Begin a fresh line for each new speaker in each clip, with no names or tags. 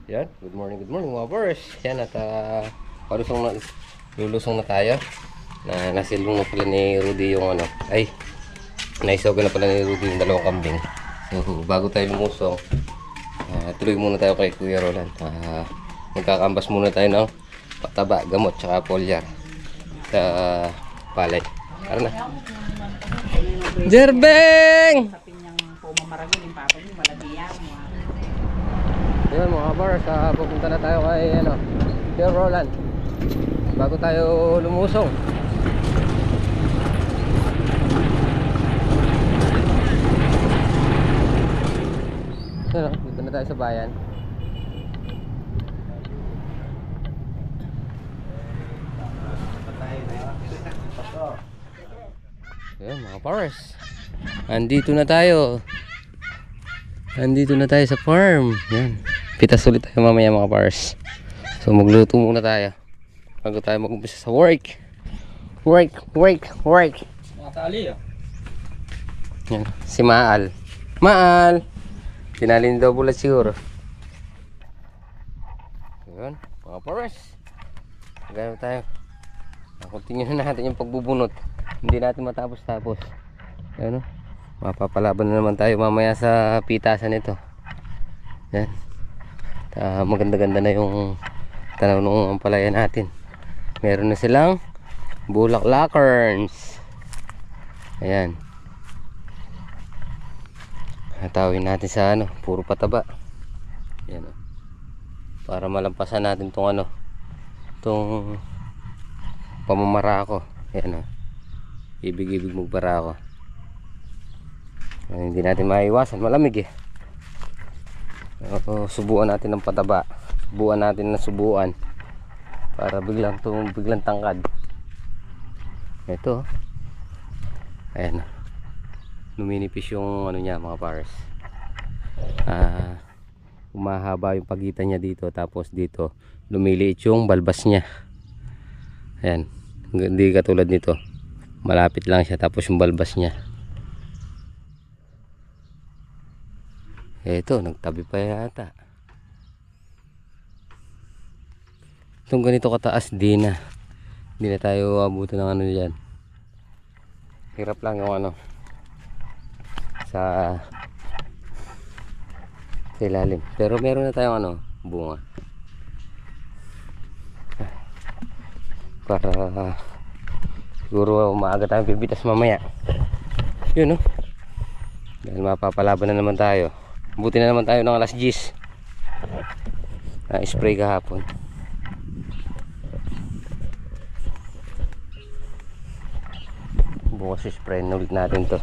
Yan, good morning mga boys. Yan at lulusong na tayo. Nasilong na pala ni Rudy yung ano. Ay, naisogan na pala ni Rudy yung dalawang kambing. So, bago tayo lumusong, tuloy muna tayo kay Kuya Roland. Magkakambas muna tayo ng pataba, gamot, tsaka polyar sa palay. Tara na. Jerbeng! Yun mga bars, pupunta na tayo kay Kuya Roland bago tayo lumusong. Dito na tayo sa bayan. Yun mga bars, andito na tayo sa farm. Yan, pitas ulit tayo mamaya mga bars. So magluto muna tayo bago tayo mag-umpisa sa work.
Nakatali ah.
Yan, si Maal tinalin daw bulat siguro. Yun mga bars, gano'n tayo. Continue na natin yung pagbubunot, hindi natin matapos-tapos. Ano, mapapalaban na naman tayo mamaya sa pitasan nito. Yan, maganda-ganda na yung tanaw ng ampalaya natin. Meron na silang bulaklakers. Ayan, hatawin natin sa puro pataba. Yan, para malampasan natin tong tong pamamarako. Ayan, ibig magbarako. Hindi natin maiwasan, malamig subuan natin ng pataba, subuan para biglang tangkad. Ito, ayan, luminipis yung niya mga pares. Umahaba yung pagitan niya dito, tapos dito lumiliit yung balbas niya. Ayan, hindi katulad nito, malapit lang siya tapos yung balbas niya. Ito, nagtabi pa yata. Itong ganito kataas, di na tayo abutin ng dyan. Hirap lang yung sa ilalim. Pero meron na tayong bunga. Para siguro maaga tayong bibitas mamaya. Yun dahil mapapalaban na naman tayo. Buti na naman tayo ng alas 10 spray kahapon. Bukas spray na ulit natin to.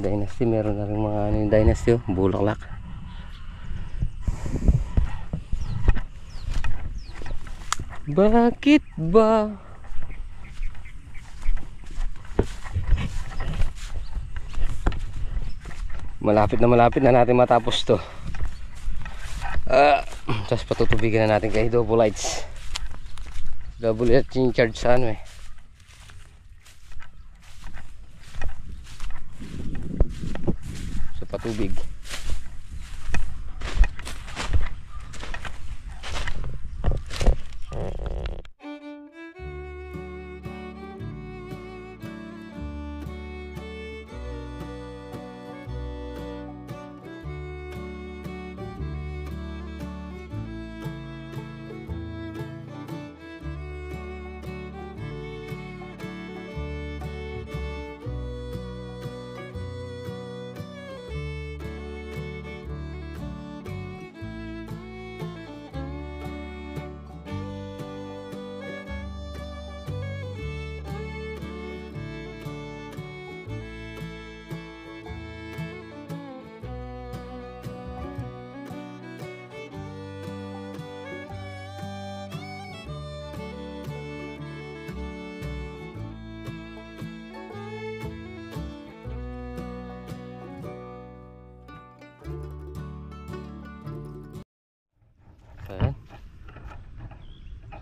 Dynasty, meron na rin mga yung Dynasty, bulaklak. Bakit ba? Malapit na natin matapos to. Tapos patutubigan na natin kay double lights. Double light yung charge sa sa patubig.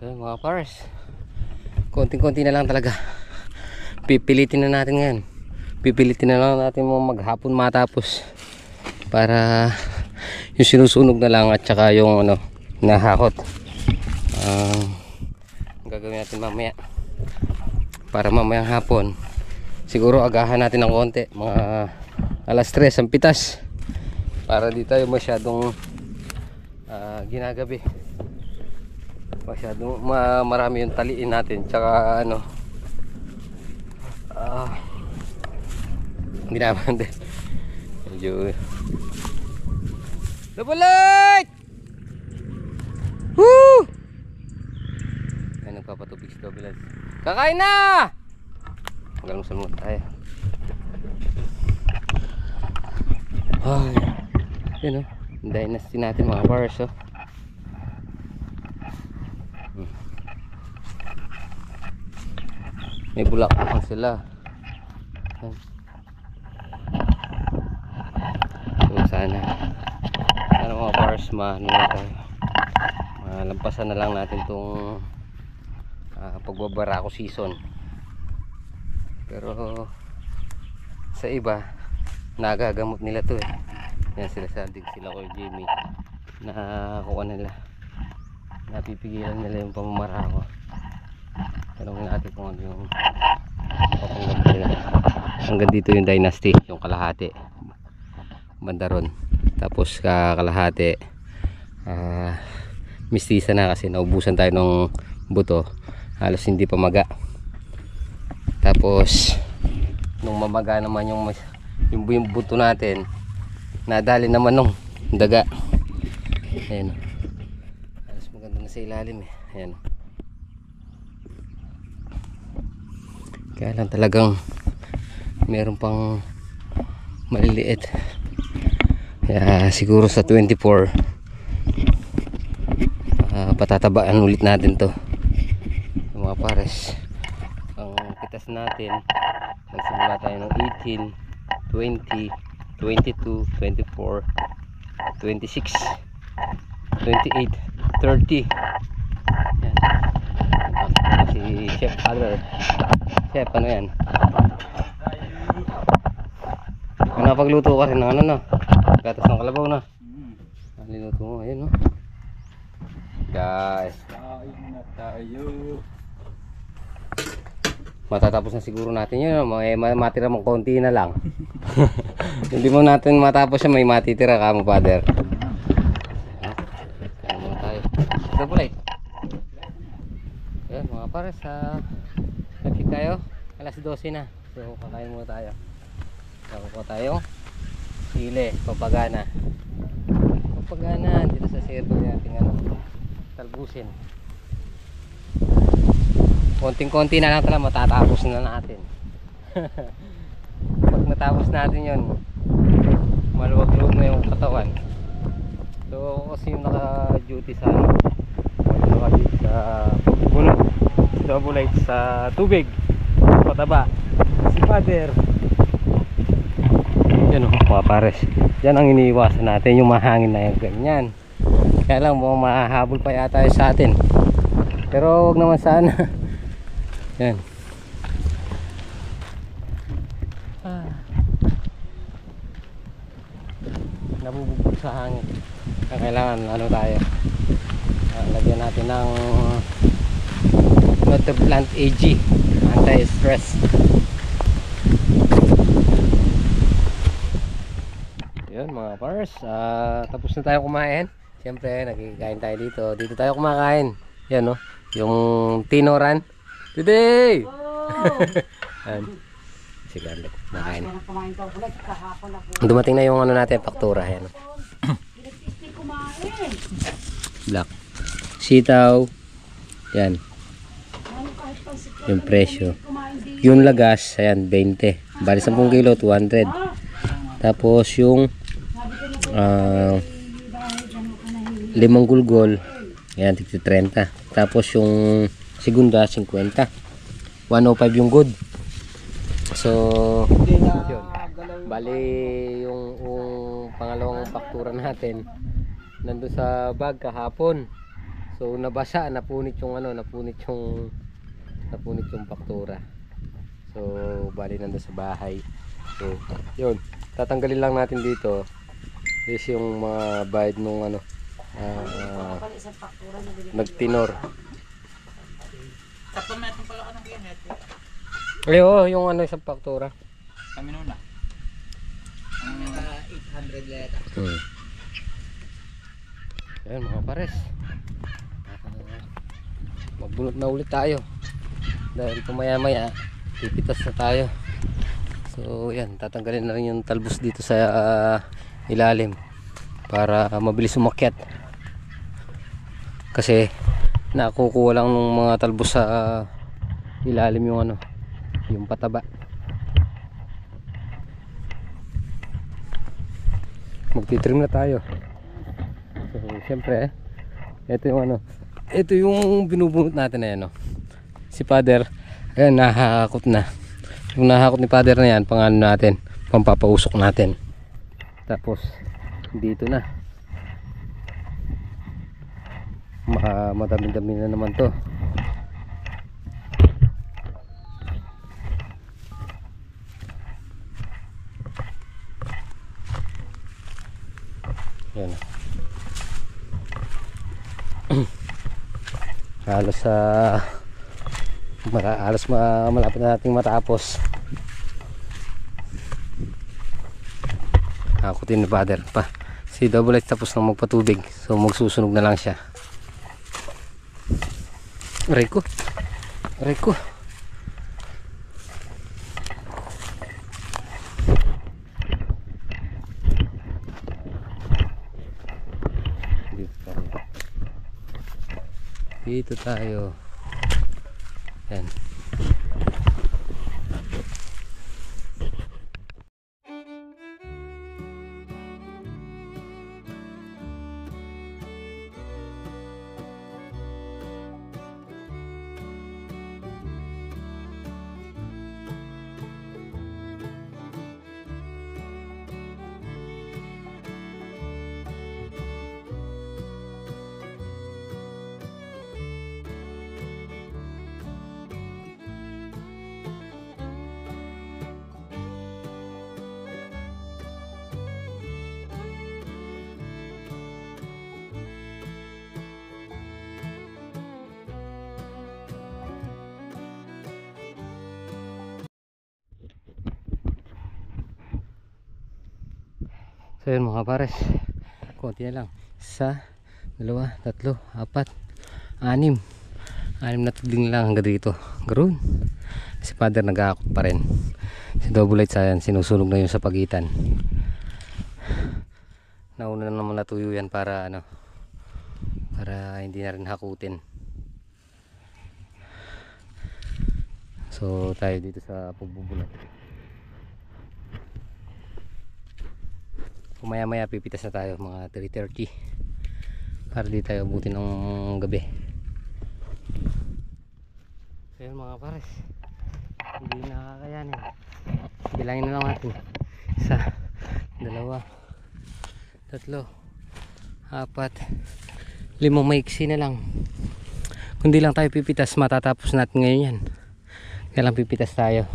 So mga pares, konting-konti na lang talaga. Pipilitin na natin ngayon. Pipilitin na lang natin maghapon matapos para yung sinusunog na lang at saka yung ano, nahakot. Gagawin natin mamaya para mamayang hapon siguro agahan natin ng konti, mga alas 3 ang pitas, para di tayo masyadong ginagabi, masyadong marami yung taliin natin, tsaka ano ginaman din medyo double light. Woo! Ay, nagpapatubig si double light. Kakain na! Magalamusal muna tayo. Ay, yun o, dynasty natin mga bars o. May bulak naman sila. So sana mga bars malampasan na lang natin tong pagbabarako season. Pero sa iba nagagamot nila to eh. Yan sila Sadig, sila ko Jimmy, nakakuha nila, napipigilan nila yung pamamarako. Tanongin natin kung ano yung papanggap nila. Hanggang dito yung dynasty, yung kalahati banda ron, tapos kalahati mistisa na kasi naubusan tayo ng buto, halos hindi pa maga. Tapos nung mamaga naman yung buto natin, nadali naman nung daga. Ayan, halos maganda na sa ilalim eh. Ayan, kaya lang talagang meron pang maliliit. Kaya siguro sa 24 patatabaan ulit natin to mga pares. Ang pitas natin, magsimula tayo ng 18, 20, 22, 24, 26, 28, 30. Yan. Si Chef Father. Chef, ano yan? Napagluto ka rin ng ano na, gatas ng kalabaw na. Linuto mo, ayun no. Guys, kain na tayo. Matatapos na siguro natin yun, may matira mong konti na lang. Hindi mo natin matapos siya, may matitira ka mo, Father. Kaya muna tayo. Double light. Ayan mga pares, nagkik tayo, alas 12 na. So kakain muna tayo. Kukuha tayo sili, papagana dito sa circle natin, ano, talbusin. Konting-konti na lang talaga, matatapos na natin. Pag matapos natin yun, maluwag-luwag na yung katawan. So kasi yung naka-duty sa naka-duty sa pagbubunot, double light sa tubig, pataba si Father. Yan o mga pares, yan ang iniiwasan natin, yung mahangin na yung ganyan. Kaya lang mahahabol pa yata sa atin, pero wag naman sana. Yan. Nabubugbog sa hangin. Kailangan ano tayo, lagyan natin ng Nutriplant AG, anti-stress. Yun mga pars, tapos na tayo kumain. Siyempre nakikain tayo dito. Dito tayo kumakain. Yan no, yung Tinoran today. Yan, si Garlic kumakain. Dumating na yung ano natin, faktura. Yan black sitaw. Yan yung presyo. Yung lagas, ayan 20, bali 10 kilo 200. Tapos yung limang gulgol, ayan, 30. Tapos yung segunda 50, 105 yung good. So yun, bali yung pangalawang faktura natin nandun sa bag kahapon. So nabasa, napunit yung ano, napunit yung faktura. So bali nandun sa bahay. So yun, tatanggalin lang natin dito Is yung mga bayad nung ano, nagtinor.
Tapos natin pala ka ng kinet.
Ay, oo, yung ano isang faktura.
Kami nuna. 800 leta.
Ayan mga pares. Magbunot na ulit tayo. Dahil pumaya maya pipitas na tayo. So yan, tatanggalin na rin yung talbos dito sa ilalim para mabilis umakyat. Kasi nakukuha lang ng mga talbos sa ilalim yung ano, yung pataba. Magtitrim na tayo. So syempre ito yung ano, ito yung binubunot natin na yan, no? Si Father, ayan, nahahakot na. Yung nahakot ni Father na yan, pang ano natin, pampapausok natin. Tapos dito na madami-dami na naman to. Yan. halos malapit na nating matapos. Hakutin ni Father pa. Si Double H tapos na magpatubig, so magsusunog na lang siya. Aray ko. Dito tayo. Yan. So yun mga pares, konti na lang. 1, 2, 3, 4, 6 na tudling lang hanggang dito. Ganoon. Si Father nag-aakot pa rin. Si Double H ayan, sinusunog na yun sa pagitan. Nauna na naman natuyo yan para ano, para hindi na rin hakutin. So tayo dito sa pagbubunot. Maya maya pipitas na tayo mga 3:30 para di tayo abutin ng gabi. So yun mga pares, hindi nakakayanin. Bilangin na lang natin. 1, 2, 3, 4, 5, maiksi na lang. Kung di lang tayo pipitas, matatapos natin ngayon yan. Kaya lang pipitas tayo.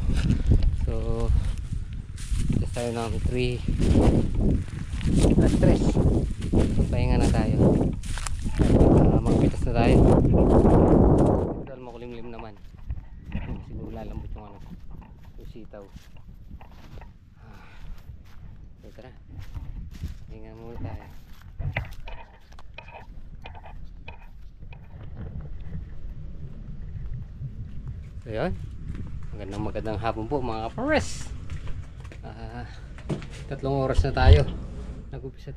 So pipitas tayo ng 3 at 3. Pahinga na tayo. Magpitas na tayo. Dahil makulimlim naman. Siguro lalambot yung ano, yung sitaw. So tara, pahinga muna tayo. So yun, magandang hapon po mga kapares. 3 oras na tayo. Nag-umpisa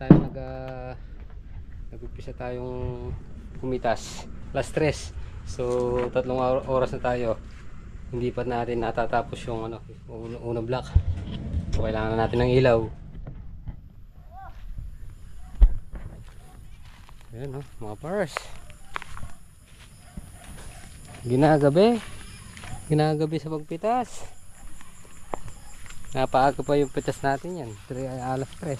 tayong pumitas. Last 3. So 3 oras na tayo. Hindi pa natin natatapos yung ano, unang block. So kailangan natin ng ilaw. Ayan oh, mga pars. Ginagabi sa pagpitas. Napaaga pa yung pitas natin yan. 3:00.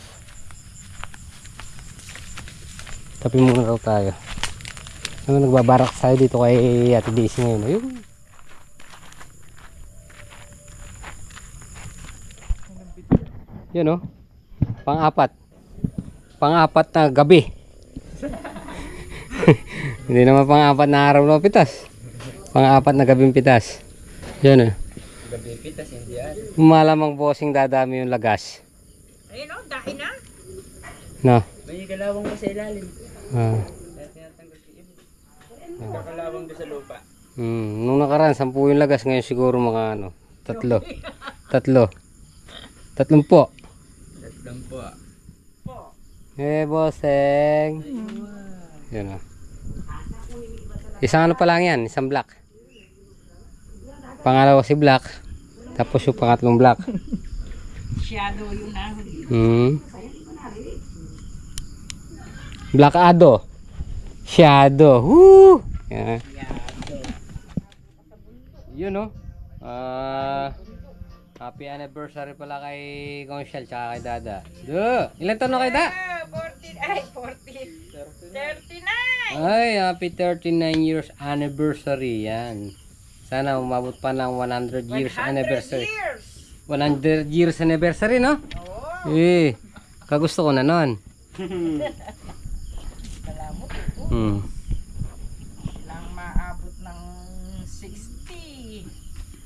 Tapi muna raw tayo. Ano nagbabarak tayo dito kay Ate Daisy ngayon. Ayun. Yan o. Pang-4. pang-apat na gabi. Hindi naman pang-apat na araw na pitas. Pang-apat na gabing pitas. Yan eh.
Gabi pitas, hindi yan.
Malamang bossing dadami yung lagas.
Ayun o, dahil na.
No.
May kalawang mo sa ilalim.
Ah.
Kaya tinatanggal ko yun. Nagkakalawang doon sa lupa.
Nung nakaraan, 10 yung lagas. Ngayon siguro mga ano, 3. 3 po.
Tatlong po.
Eh, bossing. Yan o. Isang ano pa lang yan, isang black. Pangalawa si black. Tapos yung pangatlong black.
Shadow yun na.
Black Ado. Shadow. Woo! Yan. Yun no. Happy anniversary pala kay Conchal tsaka kay Dada. Ilan taon na kay Da?
39.
Ay, happy 39 years anniversary yan. Sana umabot pa ng 100 years anniversary. 100 years anniversary, no?
Oo.
Eh, kagusto ko na nun.
Kalamot ito. Lang maabot ng 60.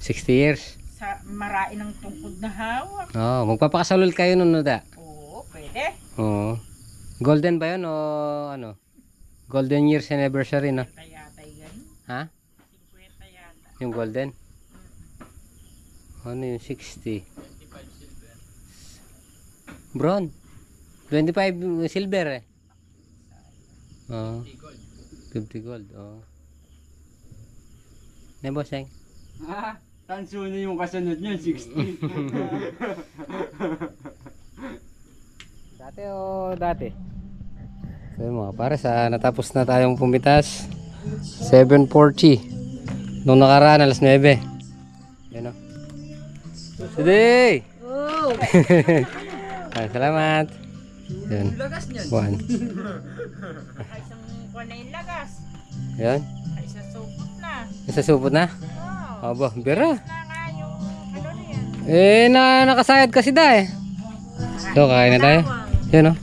60 years.
Sa marain ng tungkod na hawak.
Oh, magpapakasalol kayo nun, no, Da?
Oo, pwede.
Oo. Golden ba yun o ano? Golden years anniversary, no?
Yata yan.
Ha?
50 yata.
Yung golden? Ano yung 60? Brown. 25 silver eh. Oo. 50 gold. Oo. Ne, bossing?
Ah, tanso na yung kasunod niyan, 60.
Dati o dati? So yun mga pares, natapos na tayong pumitas. 7:40. Nung nakaraan, alas 9. Yan o. Today!
Oh!
Salamat. Yan.
Lagas niyan.
1.
Isang kuwan na yung lagas.
Yan.
Isa supot na.
Nasasupot na?
Oo.
Aba, bira.
Na nga yung ano na yan.
Nakasayad kasi da eh. So, kakain na tayo. Yan o.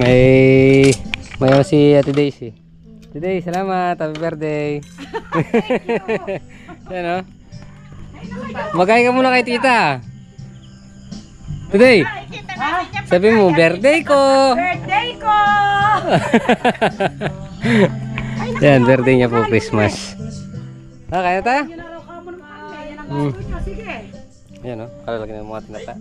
May si Ate Daisy. Today, salamat. Happy birthday. Yan o. Magkain ka muna kay tita. Today,
Kita natin niya.
sabi mo, birthday ko.
Birthday ko!
Yan, birthday niya po, Christmas. Kaya na tayo?
Sige.
Yan o, kalalagyan ng mga tinata.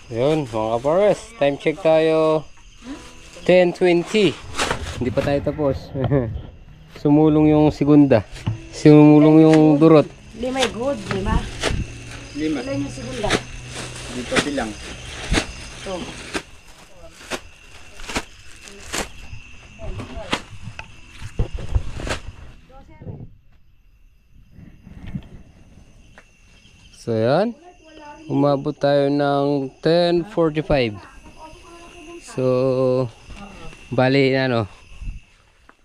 Yun, mga kapares. Time check tayo. 10:20. Hindi pa tayo tapos. Sumulong yung segunda. Sumulong yung durot.
5 good, 5.
5.
Ilan yung segunda?
Dito bilang.
Ito.
So yan. Umabot tayo ng 10:45. So bali ano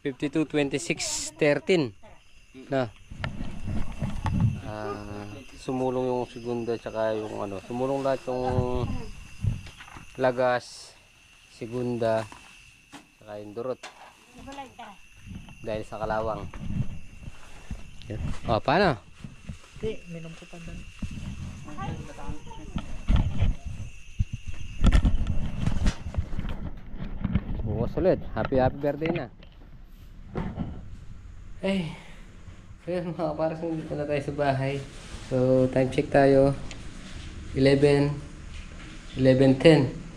52:26:13 na. Sumulong yung segunda tsaka yung ano, sumulong lahat yung lagas, segunda tsaka yung durot dahil sa kalawang. Yan. Oh, paano?
Hindi, minom ko pa doon.
Bukas ulit. Happy birthday na. Eh. So yun mga kapares, dito na tayo sa bahay. So time check tayo. 11:10.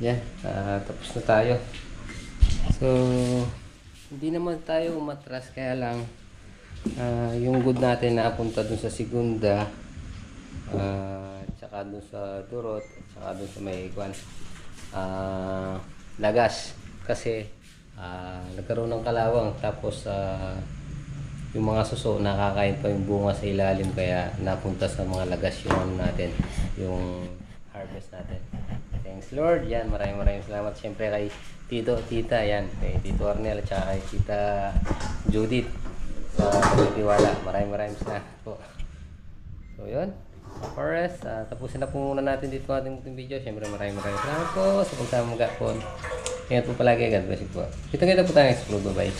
Yan. Tapos na tayo. So hindi naman tayo umatras, kaya lang yung good natin na apunta dun sa segunda, tsaka dun sa durot, tsaka dun sa may lagas. Kasi nagkaroon ng kalawang, tapos yung mga suso nakakain pa yung bunga sa ilalim, kaya napunta sa mga lagas yung ano natin, yung harvest natin. Thanks Lord. Yan, maraming salamat siyempre kay Tito, Tita, yan, kay Tito Arnel at saka kay Tita Judith sa pagtitiwala. Maraming salamat po. So yun, Forest, tapusin na po muna natin dito ang ating video. Siyempre maraming salamat po sa pagsama mga kapon. Ingat po palagi, God bless you po. Kita po tayo next vlog. Bye bye.